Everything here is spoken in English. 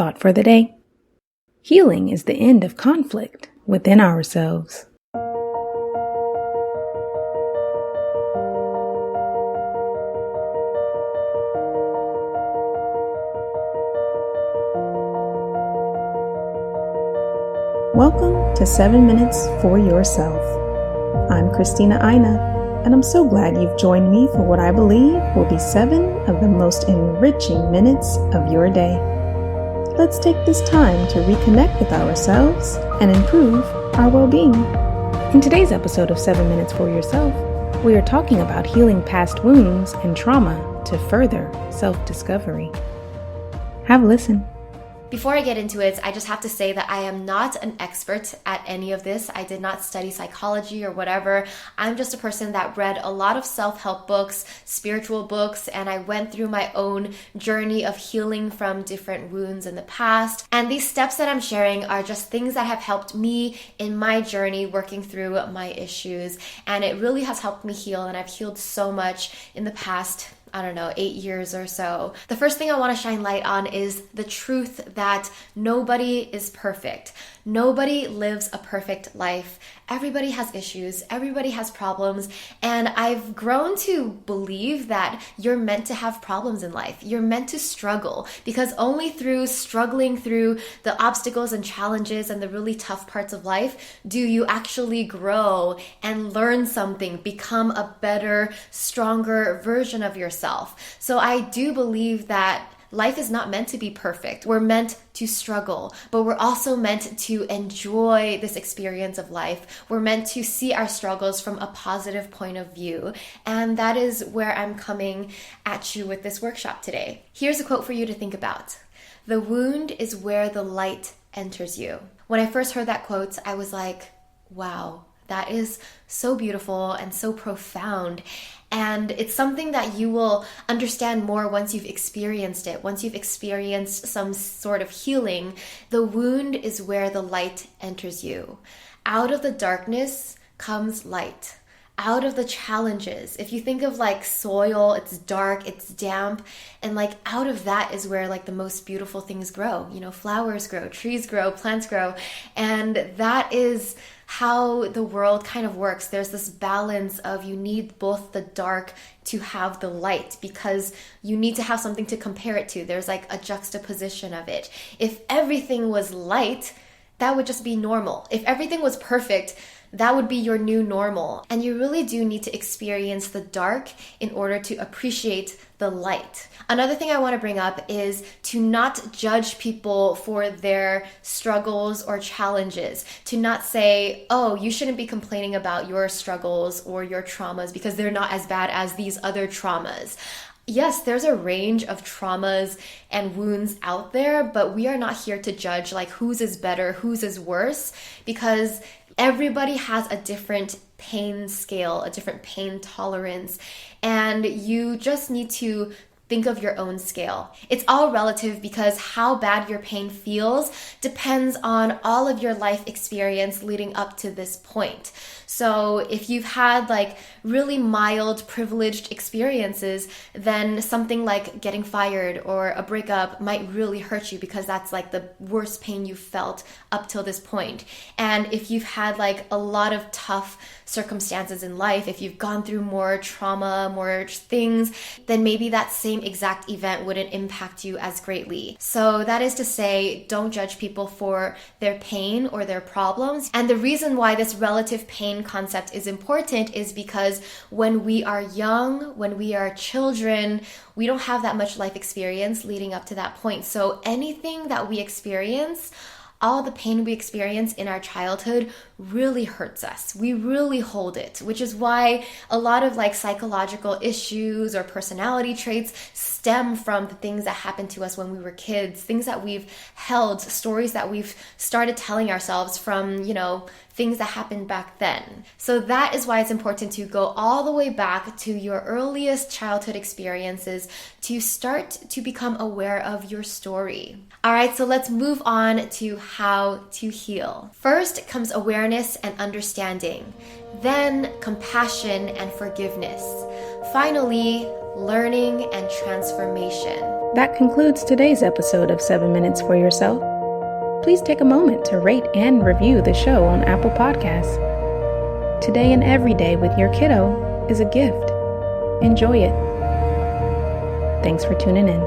Thought for the day. Healing is the end of conflict within ourselves. Welcome to 7 Minutes for Yourself. I'm Christina, and I'm so glad you've joined me for what I believe will be 7 of the most enriching minutes of your day. Let's take this time to reconnect with ourselves and improve our well-being. In today's episode of 7 Minutes for Yourself, we are talking about healing past wounds and trauma to further self-discovery. Have a listen. Before I get into it, I just have to say that I am not an expert at any of this. I did not study psychology or whatever. I'm just a person that read a lot of self-help books, spiritual books, and I went through my own journey of healing from different wounds in the past. And these steps that I'm sharing are just things that have helped me in my journey working through my issues. And it really has helped me heal, and I've healed so much in the past 8 years or so. The first thing I want to shine light on is the truth that nobody is perfect. Nobody lives a perfect life. Everybody has issues. Everybody has problems. And I've grown to believe that you're meant to have problems in life. You're meant to struggle, because only through struggling through the obstacles and challenges and the really tough parts of life do you actually grow and learn something, become a better, stronger version of yourself. So I do believe that life is not meant to be perfect. We're meant to struggle, but we're also meant to enjoy this experience of life. We're meant to see our struggles from a positive point of view. And that is where I'm coming at you with this workshop today. Here's a quote for you to think about. The wound is where the light enters you. When I first heard that quote, I was like, wow, that is so beautiful and so profound. And it's something that you will understand more once you've experienced it. Once you've experienced some sort of healing, the wound is where the light enters you. Out of the darkness comes light. Out of the challenges, if you think of like soil, it's dark, it's damp, and like out of that is where like the most beautiful things grow. Flowers grow, trees grow, plants grow, and that is how the world kind of works. There's this balance of you need both the dark to have the light, because you need to have something to compare it to. There's like a juxtaposition of it. If everything was light, that would just be normal. If everything was perfect, that would be your new normal. And you really do need to experience the dark in order to appreciate the light. Another thing I want to bring up is to not judge people for their struggles or challenges. To not say, oh, you shouldn't be complaining about your struggles or your traumas because they're not as bad as these other traumas. Yes, there's a range of traumas and wounds out there, but we are not here to judge like whose is better, whose is worse, because everybody has a different pain scale, a different pain tolerance, and you just need to think of your own scale. It's all relative, because how bad your pain feels depends on all of your life experience leading up to this point. So if you've had like really mild privileged experiences, then something like getting fired or a breakup might really hurt you, because that's like the worst pain you've felt up till this point. And if you've had like a lot of tough circumstances in life, if you've gone through more trauma, more things, then maybe that same exact event wouldn't impact you as greatly. So that is to say, don't judge people for their pain or their problems. And the reason why this relative pain concept is important is because when we are young, when we are children, we don't have that much life experience leading up to that point. So anything that we experience, all the pain we experience in our childhood really hurts us. We really hold it, which is why a lot of like psychological issues or personality traits stem from the things that happened to us when we were kids, things that we've held, stories that we've started telling ourselves from, things that happened back then. So that is why it's important to go all the way back to your earliest childhood experiences to start to become aware of your story. All right, so let's move on to how to heal. First comes awareness and understanding, then compassion and forgiveness. Finally, learning and transformation. That concludes today's episode of 7 Minutes for Yourself. Please take a moment to rate and review the show on Apple Podcasts. Today and every day with your kiddo is a gift. Enjoy it. Thanks for tuning in.